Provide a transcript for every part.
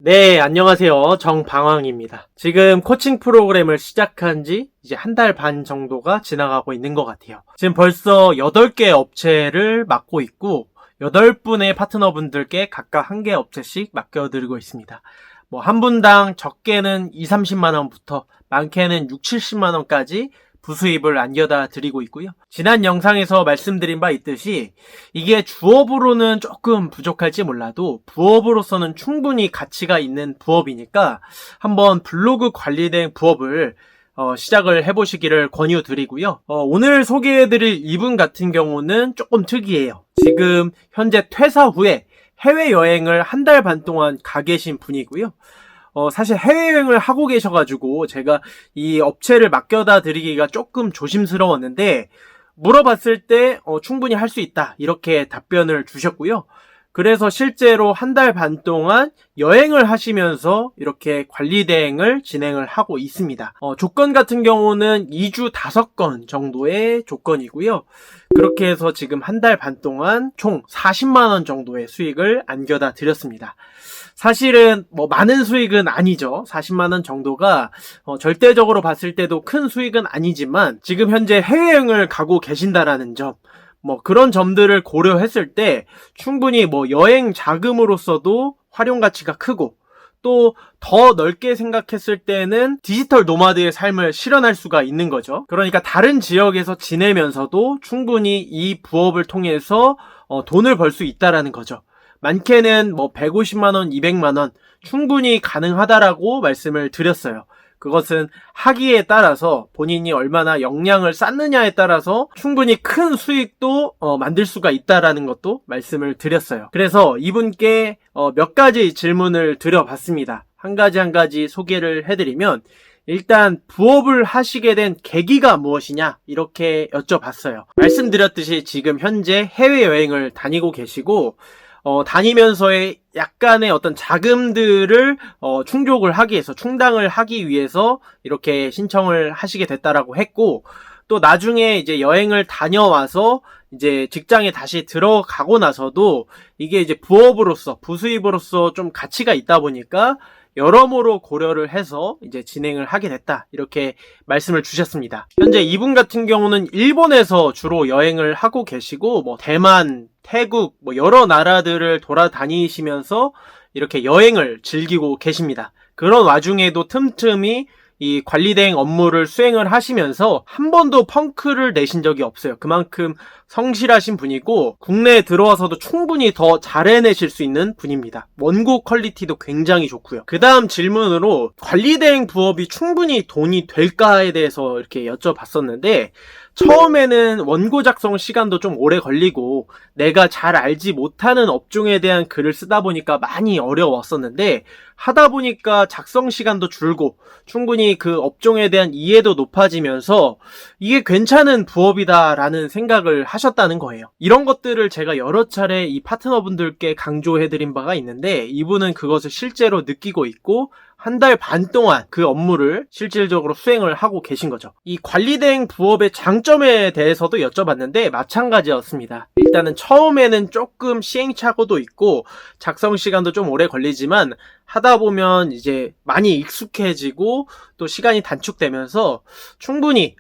네, 안녕하세요. 정방황입니다. 지금 코칭 프로그램을 시작한 지 이제 한 달 반 정도가 지나가고 있는 것 같아요. 지금 벌써 8개 업체를 맡고 있고 8분의 파트너분들께 각각 1개 업체씩 맡겨드리고 있습니다. 한 분당 적게는 2, 30만 원부터 많게는 6, 70만 원까지 부수입을 안겨다 드리고 있고요. 지난 영상에서 말씀드린 바 있듯이 이게 주업으로는 조금 부족할지 몰라도 부업으로서는 충분히 가치가 있는 부업이니까 한번 블로그 관리된 부업을 시작을 해보시기를 권유드리고요. 오늘 소개해드릴 이분 같은 경우는 조금 특이해요. 지금 현재 퇴사 후에 해외여행을 한 달 반 동안 가 계신 분이고요. 사실 해외여행을 하고 계셔가지고 제가 이 업체를 맡겨다 드리기가 조금 조심스러웠는데 물어봤을 때 충분히 할 수 있다 이렇게 답변을 주셨고요. 그래서 실제로 한 달 반 동안 여행을 하시면서 이렇게 관리 대행을 진행을 하고 있습니다. 조건 같은 경우는 2주 5건 정도의 조건이고요. 그렇게 해서 지금 한 달 반 동안 총 40만 원 정도의 수익을 안겨다 드렸습니다. 사실은 많은 수익은 아니죠. 40만 원 정도가 절대적으로 봤을 때도 큰 수익은 아니지만 지금 현재 해외여행을 가고 계신다라는 점, 그런 점들을 고려했을 때 충분히 여행 자금으로서도 활용 가치가 크고 또 더 넓게 생각했을 때는 디지털 노마드의 삶을 실현할 수가 있는 거죠. 그러니까 다른 지역에서 지내면서도 충분히 이 부업을 통해서 돈을 벌 수 있다라는 거죠. 많게는 150만 원, 200만 원 충분히 가능하다라고 말씀을 드렸어요. 그것은 하기에 따라서 본인이 얼마나 역량을 쌓느냐에 따라서 충분히 큰 수익도 만들 수가 있다라는 것도 말씀을 드렸어요. 그래서 이분께 몇 가지 질문을 드려봤습니다. 한 가지 소개를 해드리면 일단 부업을 하시게 된 계기가 무엇이냐 이렇게 여쭤봤어요. 말씀드렸듯이 지금 현재 해외여행을 다니고 계시고 다니면서의 약간의 어떤 자금들을 충족을 하기 위해서, 충당을 하기 위해서 이렇게 신청을 하시게 됐다라고 했고, 또 나중에 이제 여행을 다녀와서 이제 직장에 다시 들어가고 나서도 이게 이제 부업으로서, 부수입으로서 좀 가치가 있다 보니까 여러모로 고려를 해서 이제 진행을 하게 됐다 이렇게 말씀을 주셨습니다. 현재 이분 같은 경우는 일본에서 주로 여행을 하고 계시고 대만, 태국 여러 나라들을 돌아다니시면서 이렇게 여행을 즐기고 계십니다. 그런 와중에도 틈틈이 이 관리대행 업무를 수행을 하시면서 한 번도 펑크를 내신 적이 없어요. 그만큼 성실하신 분이고 국내에 들어와서도 충분히 더 잘 해내실 수 있는 분입니다. 원고 퀄리티도 굉장히 좋고요. 그 다음 질문으로 관리대행 부업이 충분히 돈이 될까에 대해서 이렇게 여쭤봤었는데 처음에는 원고 작성 시간도 좀 오래 걸리고 내가 잘 알지 못하는 업종에 대한 글을 쓰다 보니까 많이 어려웠었는데 하다 보니까 작성 시간도 줄고 충분히 그 업종에 대한 이해도 높아지면서 이게 괜찮은 부업이다라는 생각을 하셨다는 거예요. 이런 것들을 제가 여러 차례 이 파트너분들께 강조해드린 바가 있는데 이분은 그것을 실제로 느끼고 있고 한 달 반 동안 그 업무를 실질적으로 수행을 하고 계신 거죠. 이 관리대행 부업의 장점에 대해서도 여쭤봤는데 마찬가지였습니다. 일단은 처음에는 조금 시행착오도 있고 작성 시간도 좀 오래 걸리지만 하다 보면 이제 많이 익숙해지고 또 시간이 단축되면서 충분히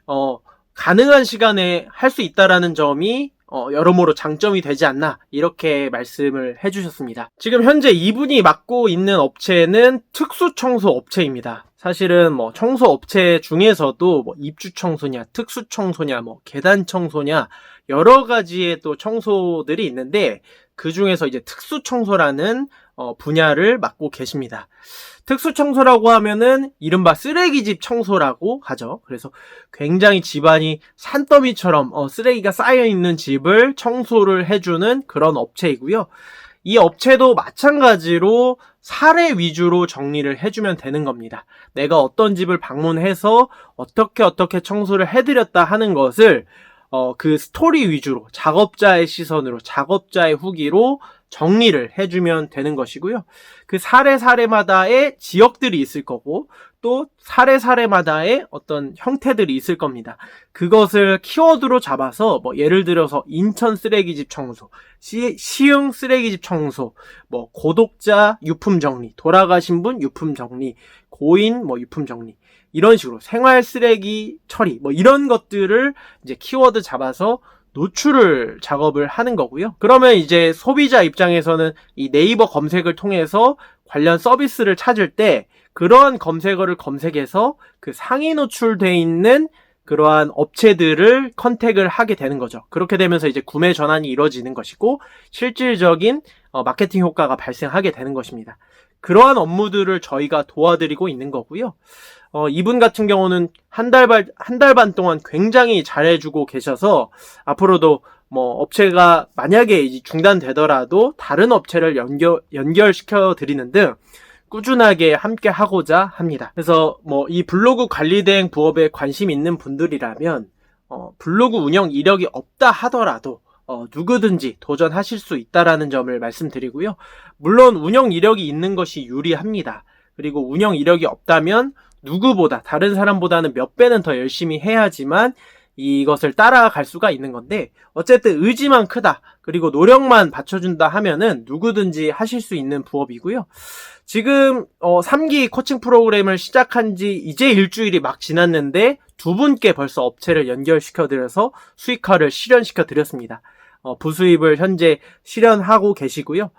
가능한 시간에 할 수 있다라는 점이 여러모로 장점이 되지 않나 이렇게 말씀을 해주셨습니다. 지금 현재 이분이 맡고 있는 업체는 특수청소 업체입니다. 사실은 청소 업체 중에서도 입주 청소냐, 특수 청소냐, 계단 청소냐 여러 가지의 또 청소들이 있는데 그 중에서 이제 특수 청소라는 분야를 맡고 계십니다. 특수 청소라고 하면은 이른바 쓰레기집 청소라고 하죠. 그래서 굉장히 집안이 산더미처럼 쓰레기가 쌓여있는 집을 청소를 해주는 그런 업체이고요. 이 업체도 마찬가지로 사례 위주로 정리를 해주면 되는 겁니다. 내가 어떤 집을 방문해서 어떻게 청소를 해드렸다 하는 것을 그 스토리 위주로 작업자의 시선으로 작업자의 후기로 정리를 해주면 되는 것이고요. 그 사례마다의 지역들이 있을 거고 또 사례마다의 어떤 형태들이 있을 겁니다. 그것을 키워드로 잡아서 뭐 예를 들어서 인천 쓰레기집 청소, 시흥 쓰레기집 청소, 뭐 고독자 유품 정리, 돌아가신 분 유품 정리, 고인 뭐 유품 정리, 이런 식으로 생활 쓰레기 처리 뭐 이런 것들을 이제 키워드 잡아서 노출을 작업을 하는 거고요. 그러면 이제 소비자 입장에서는 이 네이버 검색을 통해서 관련 서비스를 찾을 때 그러한 검색어를 검색해서 그 상위 노출돼 있는 그러한 업체들을 컨택을 하게 되는 거죠. 그렇게 되면서 이제 구매 전환이 이루어지는 것이고 실질적인 마케팅 효과가 발생하게 되는 것입니다. 그러한 업무들을 저희가 도와드리고 있는 거고요. 이분 같은 경우는 한 달 반 동안 굉장히 잘해주고 계셔서 앞으로도 뭐 업체가 만약에 이제 중단되더라도 다른 업체를 연결시켜 드리는 등 꾸준하게 함께 하고자 합니다. 그래서 뭐 이 블로그 관리 대행 부업에 관심 있는 분들이라면 블로그 운영 이력이 없다 하더라도 누구든지 도전하실 수 있다라는 점을 말씀드리고요. 물론 운영 이력이 있는 것이 유리합니다. 그리고 운영 이력이 없다면 누구보다 다른 사람보다는 몇 배는 더 열심히 해야지만 이것을 따라갈 수가 있는 건데 어쨌든 의지만 크다 그리고 노력만 받쳐준다 하면은 누구든지 하실 수 있는 부업이고요. 지금 3기 코칭 프로그램을 시작한 지 이제 일주일이 막 지났는데 두 분께 벌써 업체를 연결시켜드려서 수익화를 실현시켜드렸습니다. 부수입을 현재 실현하고 계시고요.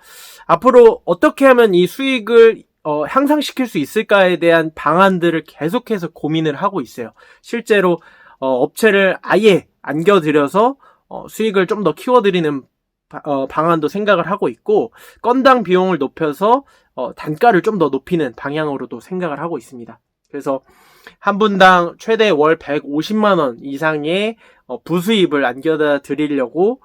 앞으로 어떻게 하면 이 수익을 향상시킬 수 있을까에 대한 방안들을 계속해서 고민을 하고 있어요. 실제로 업체를 아예 안겨드려서 수익을 좀 더 키워드리는 방안도 생각을 하고 있고 건당 비용을 높여서 단가를 좀 더 높이는 방향으로도 생각을 하고 있습니다. 그래서 한 분당 최대 월 150만 원 이상의 부수입을 안겨다 드리려고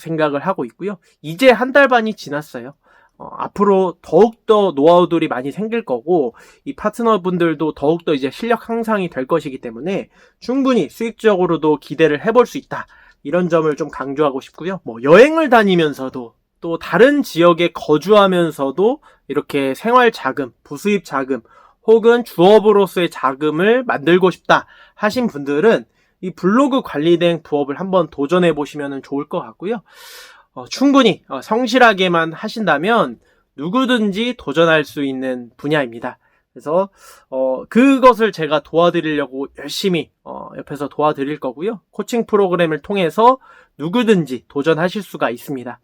생각을 하고 있고요. 이제 한 달 반이 지났어요. 앞으로 더욱더 노하우들이 많이 생길 거고 이 파트너분들도 더욱더 이제 실력 향상이 될 것이기 때문에 충분히 수익적으로도 기대를 해볼 수 있다. 이런 점을 좀 강조하고 싶고요. 뭐 여행을 다니면서도 또 다른 지역에 거주하면서도 이렇게 생활 자금, 부수입 자금 혹은 주업으로서의 자금을 만들고 싶다 하신 분들은 이 블로그 관리 대행 부업을 한번 도전해 보시면 좋을 것 같고요. 충분히 성실하게만 하신다면 누구든지 도전할 수 있는 분야입니다. 그래서 그것을 제가 도와드리려고 열심히 옆에서 도와드릴 거고요. 코칭 프로그램을 통해서 누구든지 도전하실 수가 있습니다.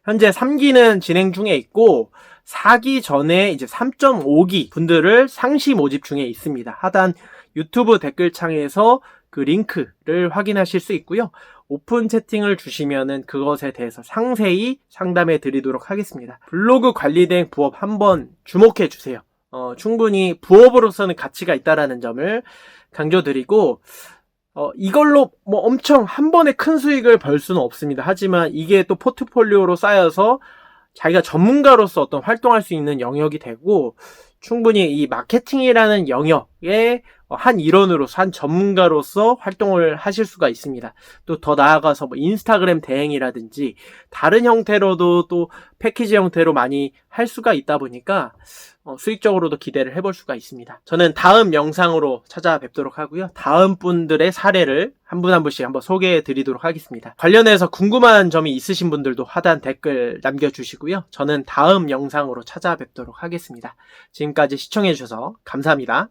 현재 3기는 진행 중에 있고 4기 전에 이제 3.5기 분들을 상시 모집 중에 있습니다. 하단 유튜브 댓글창에서 그 링크를 확인하실 수 있고요. 오픈 채팅을 주시면은 그것에 대해서 상세히 상담해 드리도록 하겠습니다. 블로그 관리 대행 부업 한번 주목해 주세요. 충분히 부업으로서는 가치가 있다라는 점을 강조드리고 이걸로 뭐 엄청 한 번에 큰 수익을 벌 수는 없습니다. 하지만 이게 또 포트폴리오로 쌓여서 자기가 전문가로서 어떤 활동할 수 있는 영역이 되고 충분히 이 마케팅이라는 영역에 한 일원으로서 한 전문가로서 활동을 하실 수가 있습니다. 또 더 나아가서 뭐 인스타그램 대행이라든지 다른 형태로도 또 패키지 형태로 많이 할 수가 있다 보니까 수익적으로도 기대를 해볼 수가 있습니다. 저는 다음 영상으로 찾아뵙도록 하고요. 다음 분들의 사례를 한 분 한 분씩 한번 소개해 드리도록 하겠습니다. 관련해서 궁금한 점이 있으신 분들도 하단 댓글 남겨주시고요. 저는 다음 영상으로 찾아뵙도록 하겠습니다. 지금까지 시청해 주셔서 감사합니다.